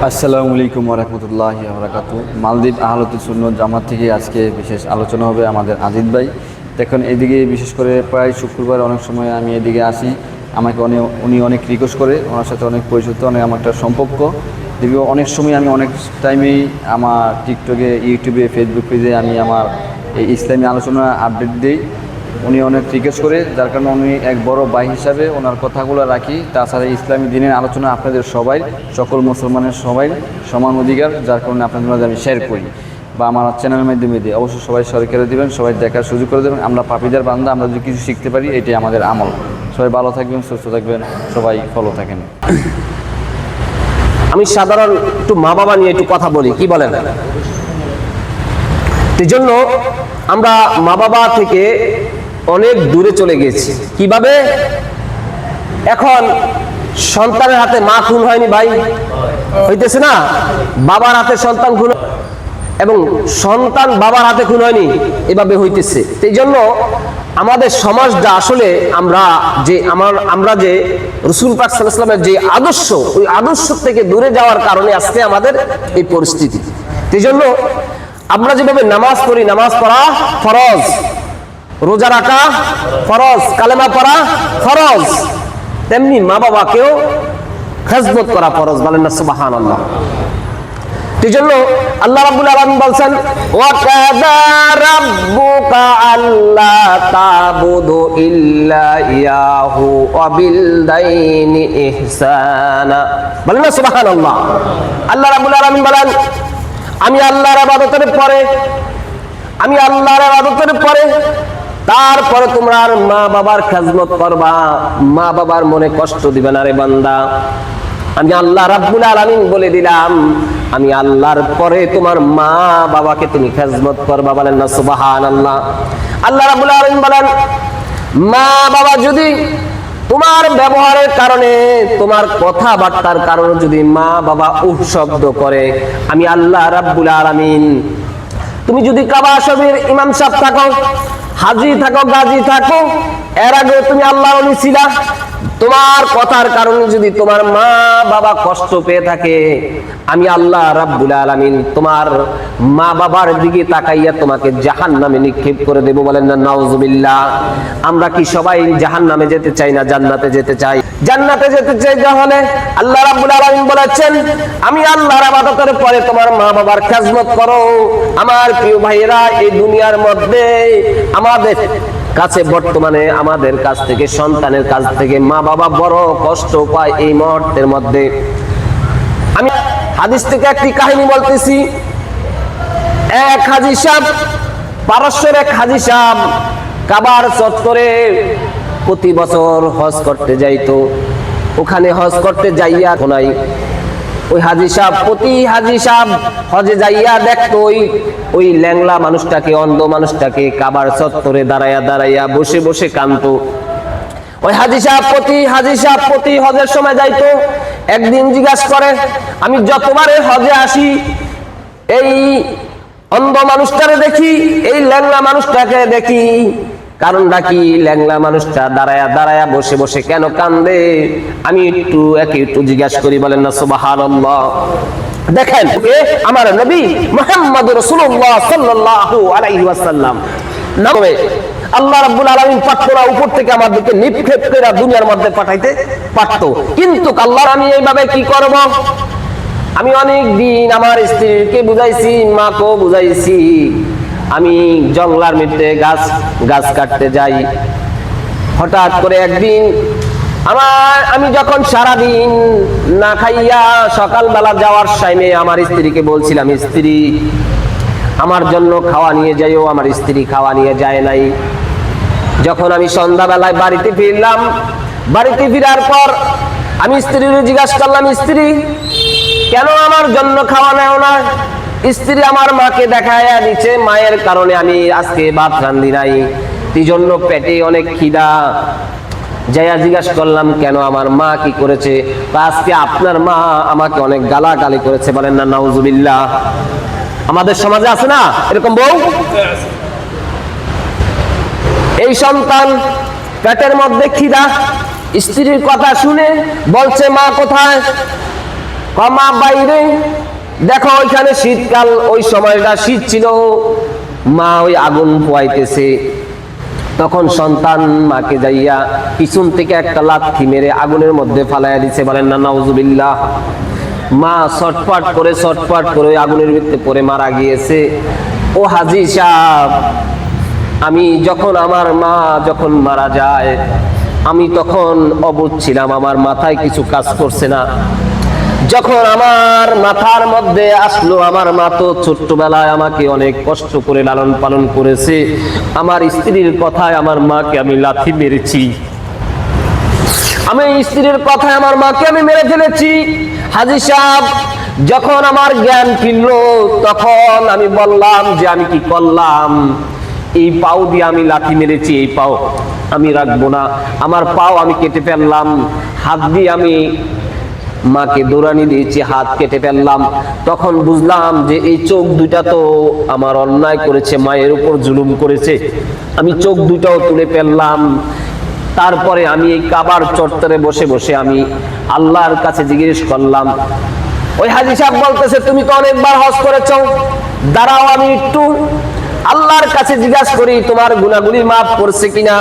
আসসালামু আলাইকুম ওয়া রাহমাতুল্লাহি ওয়া বারাকাতুহু। মালদ্বীপ আহলুস সুন্নাহ জামাত থেকে আজকে বিশেষ আলোচনা হবে আমাদের আজিদ ভাই। দেখুন এদিকে বিশেষ করে প্রায় শুক্রবার অনেক সময় আমি এদিকে আসি, আমাকে উনি অনেক রিকোয়েস্ট করে, ওনার সাথে অনেক পরিচিত, অনেক আমার একটা সম্পর্ক দীর্ঘ অনেক সময়। আমি অনেক টাইমেই আমার টিকটকে, ইউটিউবে, ফেসবুক পেজে আমি আমার এই ইসলামী আলোচনা আপডেট দিই। উনি অনেক রিকোয়েস্ট করে, যার কারণে উনি এক বড় ভাই হিসাবে ওনার কথাগুলো রাখি। তাছাড়া ইসলামী দিনের আলোচনা আপনাদের সবাই, সকল মুসলমানের সবাই সমান অধিকার, যার কারণে আপনাদের মাঝে আমি শেয়ার করি বা আমার চ্যানেলের মাধ্যমে দিই। অবশ্যই সবাই শেয়ার করে দেবেন, সবাই দেখার সুযোগ করে দেবেন। আমরা পাপীদের বান্দা, আমরা যদি কিছু শিখতে পারি এটাই আমাদের আমল। সবাই ভালো থাকবেন, সুস্থ থাকবেন, সবাই ফলো থাকেন। আমি সাধারণ একটু মা বাবা নিয়ে একটু কথা বলি, কি বলেন? এই জন্য আমরা মা বাবা থেকে অনেক দূরে চলে গেছি। কিভাবে? এখন সন্তানের হাতে মা খুন হয়নি ভাই, হইতেছে না? বাবার হাতে সন্তান খুন, এবং সন্তান বাবার হাতে খুন হয়নি, এভাবে হইতেছে। এই জন্য আমাদের সমাজটা আসলে আমরা যে রাসূল পাক সাল্লাল্লাহু আলাইহি ওয়াসাল্লামের যে আদর্শ, ওই আদর্শ থেকে দূরে যাওয়ার কারণে আজকে আমাদের এই পরিস্থিতি। এই জন্য আমরা যেভাবে নামাজ পড়ি, নামাজ পড়া ফরজ, রোজা রাখা ফরজ, কালেমা পড়া ফরজ, তেমনি মা বাবাকেও খেদমত করা ফরজ। বলেন না সুবহানাল্লাহ। এই জন্য আল্লাহ রাব্বুল আলামিন বলছেন, ওয়া কাযা রাব্বুকা আল্লা তা'বুদু ইল্লা ইয়াহু ওয়া বিল দাইনি ইহসানা। বলেন না সুবহানাল্লাহ। আল্লাহ রাব্বুল আলামিন বলেন, আমি আল্লাহর ইবাদতের পরে তারপরে তোমরা মা বাবার খেদমত করবা, মা বাবার মনে কষ্ট দিবে না রে বান্দা। আমি আল্লাহ রাব্বুল আলামিন বলে দিলাম, আমি আল্লাহর পরে তোমার মা বাবাকে তুমি খেদমত করবা। বলেন না সুবহানাল্লাহ। আল্লাহ রাব্বুল আলামিন বলেন, মা বাবা যদি তোমার ব্যবহারের কারণে, তোমার কথাবার্তার কারণে যদি মা বাবা উহ শব্দ করে, আমি আল্লাহ রাব্বুল আলামিন, তুমি যদি কাবা শরীফের ইমাম সাহেব থাকো, হাজী থাকো, গাজী থাকো, এর আগে তুমি আল্লাহর ওলি ছিলা, তোমার কথার কারণে যদি তোমার মা বাবা কষ্ট পেয়ে থাকে, আমি আল্লাহ রাব্বুল আলামিন তোমার মা বাবার দিকে তাকাইয়া তোমাকে জাহান্নামে নিক্ষেপ করে দেব। বলেন না নাউজুবিল্লাহ। আমরা কি সবাই জাহান্নামে যেতে চাই না জান্নাতে যেতে চাই? জান্নাতে যেতে চাই, তাহলে আল্লাহ রাব্বুল আলামিন বলেছেন, আমি আল্লাহর ইবাদতের পরে তোমার মা বাবার খেদমত করো। আমার প্রিয় ভাইয়েরা, এই দুনিয়ার মধ্যে আমাদের কাছে বর্তমানে আমাদের কাছ থেকে, সন্তানের কাছ থেকে মা বাবা বড় কষ্ট পায় এই মুহূর্তের মধ্যে। আমি হাদিস থেকে একটি কাহিনী বলতেছি। এক হাজী সাহেব, পারস্যের এক হাজী সাহেব কাবার চত্বরে প্রতি বছর হজ করতে যাইতো। ওখানে হজ করতে যাইয়া নাই, ওই হাজী সাহেব, প্রতি হাজী সাহেব হজে যাইয়া দেখতো ওই ল্যাংলা মানুষটাকে, অন্ধ মানুষটাকে কাবার চত্বরে দাঁড়াইয়া বসে বসে কাঁদতো। ওই হাজী সাহেব প্রতি হজের সময় যাইতো। একদিন জিজ্ঞাসা করে, আমি যতবারে হজে আসি এই অন্ধ মানুষটারে দেখি, এই ল্যাংলা মানুষটাকে দেখি, কারণটা কি? ল্যাংলা মানুষটা দাঁড়ায়া বসে বসে কেন কান্দে? আমি একটু জিজ্ঞাসা করি। বলেন না সুবহানাল্লাহ। দেখেন, আমার নবী মুহাম্মদ রাসূলুল্লাহ সাল্লাল্লাহু আলাইহি ওয়াসাল্লাম নামে আল্লাহ রাব্বুল আলামিন পারতো না উপর থেকে আমাদেরকে নিক্ষেপ করে দুনিয়ার মধ্যে পাঠাইতে পারতো, কিন্তু আল্লাহ, আমি এইভাবে কি করব? আমি অনেক দিন আমার স্ত্রীকে বুঝাইছি, মাকেও বুঝাইছি, আমি জঙ্গলার মধ্যে গাছ কাটতে যাই। হঠাৎ করে একদিন আমি যখন সারাদিন না খাইয়া সকালবেলা যাওয়ার টাইমে আমার স্ত্রীকে বলছিলাম, স্ত্রী আমার জন্য খাওয়া নিয়ে যাইও। আমার স্ত্রী খাওয়া নিয়ে যায় নাই। যখন আমি সন্ধ্যাবেলায় বাড়িতে ফিরলাম, বাড়িতে ফিরার পর আমি স্ত্রীর জিজ্ঞাসা করলাম, স্ত্রী কেন আমার জন্য খাওয়া নেও না? স্ত্রী আমার মাকে দেখায়া দিচ্ছে, মায়ের কারণে আমি আজকে ভাত রান্ধি নাই, এই জন্য পেটে অনেক খিদা। যাইয়া জিজ্ঞাসা করলাম, কেন? আমার মা কি করেছে? আজকে আপনার মা আমাকে অনেক গালাগালি করেছে। বলেন না নাউজুবিল্লাহ। আমাদের সমাজে আছে না এরকম বউ? এই সন্তান পেটের মধ্যে খিদা, স্ত্রীর কথা শুনে বলছে, মা কোথায়? কমা বাইরে দেখো ওইখানে শীতকাল, ওই সময়টা শীত ছিল, মা ওই আগুন পোয়াইতেছে। তখন সন্তান মাকে যাইয়া পিছন থেকে একটা লাথি মেরে আগুনের মধ্যে ফালাইয়া দিছে, বলেন না নাউজুবিল্লাহ। মা ছটফট করে ওই আগুনের ভিতরে পড়ে মারা গিয়েছে। ও হাজী সাহেব, আমি যখন আমার মা যখন মারা যায়, আমি তখন অবুঝ ছিলাম, আমার মাথায় কিছু কাজ করছে না। যখন আমার মাথার মধ্যে আসলো, আমার মা তো ছোট্টবেলায় আমাকে অনেক কষ্ট করে লালন পালন করেছে, আমার স্ত্রীর কথায় আমার মাকে আমি লাথি মেরেছি, আমি স্ত্রীর কথায় আমার মাকে আমি মেরে ফেলেছি। হাজী সাহেব, যখন আমার জ্ঞান ফিরল, তখন আমি বললাম যে আমি কি করলাম, এই পাও দিয়ে আমি লাথি মেরেছি, এই পাও আমি রাখবো না, আমার পাও আমি কেটে ফেললাম, হাত দিয়ে আমি মাকে দৌড়ানি দিয়েছি, হাত কেটে ফেললাম। তখন বুঝলাম যে এই চোখ দুইটা তো আমার অন্যায় করেছে, মায়ের উপর জুলুম করেছে, আমি চোখ দুইটাও তুলে ফেললাম। তারপরে আমি এই কাবার চত্বরে বসে বসে আমি আল্লাহর কাছে জিজ্ঞেস করলাম। ওই হাজী সাহেব বলতেছে, তুমি তো অনেকবার হজ করেছো, দাঁড়াও আমি একটু আল্লাহর কাছে জিজ্ঞাসা করি তোমার গুনাহগুলি মাফ করছে কিনা।